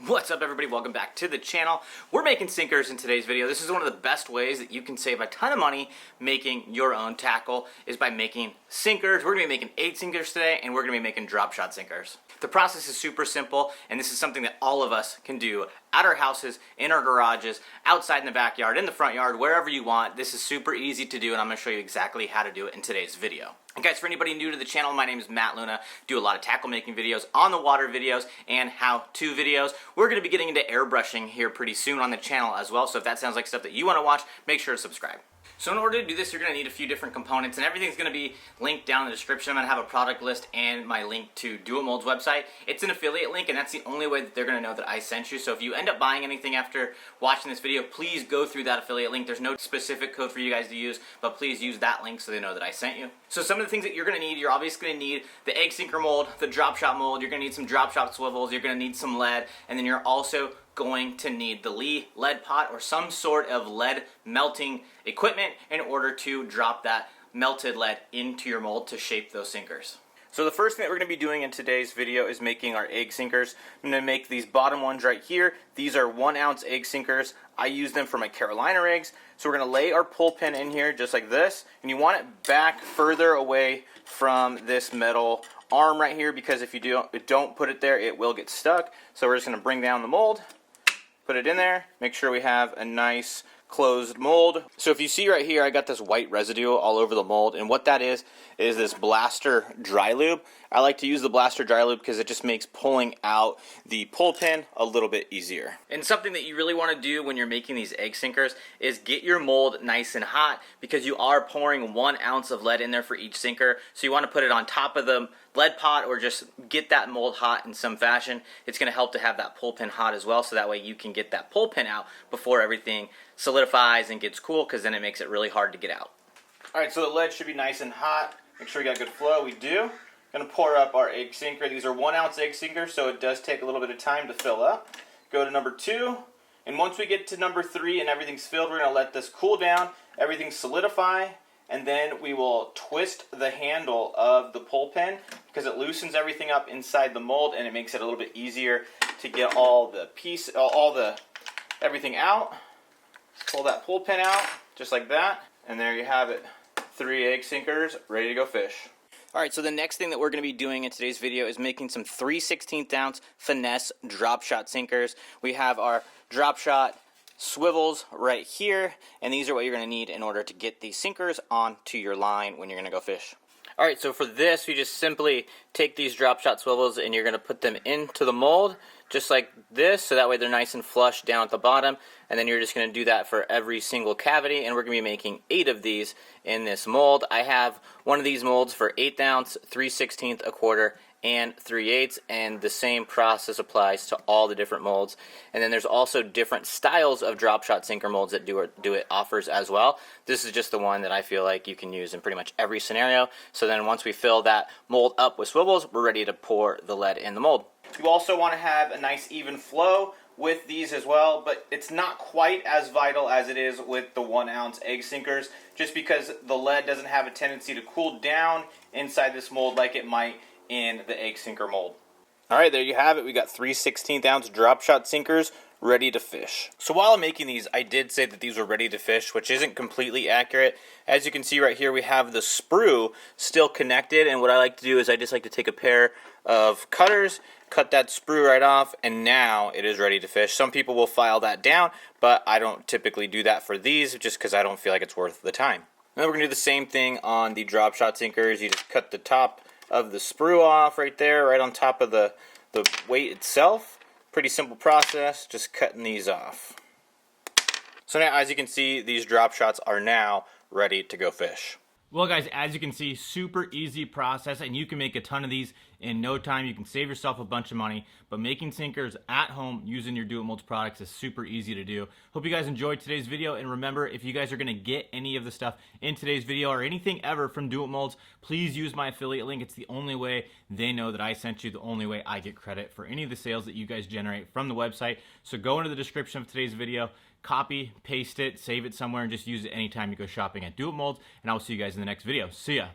What's up, everybody? Welcome back to the channel. We're making sinkers in today's video. This is one of the best ways that you can save a ton of money making your own tackle is by making sinkers. We're going to be making 8 sinkers today, and we're going to be making drop shot sinkers. The process is super simple, and this is something that all of us can do at our houses, in our garages, outside in the backyard, in the front yard, wherever you want. This is super easy to do, and I'm going to show you exactly how to do it in today's video. And guys, for anybody new to the channel, my name is Matt Luna. Do a lot of tackle making videos, on the water videos, and how-to videos. We're going to be getting into airbrushing here pretty soon on the channel as well, so if that sounds like stuff that you want to watch, make sure to subscribe. So in order to do this, you're going to need a few different components, and everything's going to be linked down in the description. I'm going to have a product list and my link to Do It Mold's website. It's an affiliate link, and that's the only way that they're going to know that I sent you. So if you end up buying anything after watching this video, please go through that affiliate link. There's no specific code for you guys to use, but please use that link so they know that I sent you. So some of the things that you're going to need, you're obviously going to need the egg sinker mold, the drop shot mold, you're going to need some drop shot swivels, you're going to need some lead, and then you're also going to need the lead pot or some sort of lead melting equipment in order to drop that melted lead into your mold to shape those sinkers. So the first thing that we're going to be doing in today's video is making our egg sinkers. I'm going to make these bottom ones right here. These are 1 ounce egg sinkers. I use them for my Carolina eggs. So we're going to lay our pull pin in here just like this, and you want it back further away from this metal arm right here, because if you don't put it there, it will get stuck. So we're just going to bring down the mold, put it in there, make sure we have a nice closed mold. So if you see right here, I got this white residue all over the mold, and what that is this Blaster dry lube. I like to use the Blaster dry lube because it just makes pulling out the pull pin a little bit easier. And something that you really want to do when you're making these egg sinkers is get your mold nice and hot, because you are pouring 1 ounce of lead in there for each sinker. So you want to put it on top of the lead pot or just get that mold hot in some fashion. It's going to help to have that pull pin hot as well, so that way you can get that pull pin out before everything solidifies and gets cool, because then it makes it really hard to get out. Alright, so the lead should be nice and hot. Make sure we got good flow. We do. Going to pour up our egg sinker. These are 1 ounce egg sinkers, so it does take a little bit of time to fill up. Go to number 2, and once we get to number 3 and everything's filled, we're going to let this cool down, everything solidify, and then we will twist the handle of the pull pin, because it loosens everything up inside the mold and it makes it a little bit easier to get all the everything out. Pull that pull pin out just like that, and there you have it. 3 egg sinkers ready to go fish. Alright, so the next thing that we're going to be doing in today's video is making some 3/16 ounce Finesse drop shot sinkers. We have our drop shot Swivels right here, and these are what you're going to need in order to get these sinkers onto your line when you're going to go fish. Alright, so for this, you just simply take these drop shot swivels and you're going to put them into the mold just like this, so that way they're nice and flush down at the bottom, and then you're just going to do that for every single cavity, and we're going to be making 8 of these in this mold. I have one of these molds for 1/8 ounce, 3/16, 1/4, and 3/8, and the same process applies to all the different molds. And then there's also different styles of drop shot sinker molds that Do It offers as well. This is just the one that I feel like you can use in pretty much every scenario. So then once we fill that mold up with swivels, we're ready to pour the lead in the mold. You also want to have a nice even flow with these as well, but it's not quite as vital as it is with the 1 ounce egg sinkers, just because the lead doesn't have a tendency to cool down inside this mold like it might in the egg sinker mold. Alright, there you have it. We got 3/16 ounce drop shot sinkers ready to fish. So while I'm making these, I did say that these were ready to fish, which isn't completely accurate. As you can see right here, we have the sprue still connected, and what I like to do is I just like to take a pair of cutters, cut that sprue right off, and now it is ready to fish. Some people will file that down, but I don't typically do that for these just because I don't feel like it's worth the time. Now we're going to do the same thing on the drop shot sinkers. You just cut the top of the sprue off right there, right on top of the weight itself. Pretty simple process, just cutting these off. So now, as you can see, these drop shots are now ready to go fish. Well guys, as you can see, super easy process, and you can make a ton of these in no time. You can save yourself a bunch of money, but making sinkers at home using your Do It Molds products is super easy to do. Hope you guys enjoyed today's video, and remember, if you guys are going to get any of the stuff in today's video or anything ever from Do It Molds, please use my affiliate link. It's the only way they know that I sent you, the only way I get credit for any of the sales that you guys generate from the website. So go into the description of today's video, copy, paste it, save it somewhere, and just use it anytime you go shopping at Do It Molds, and I will see you guys in the next video. See ya!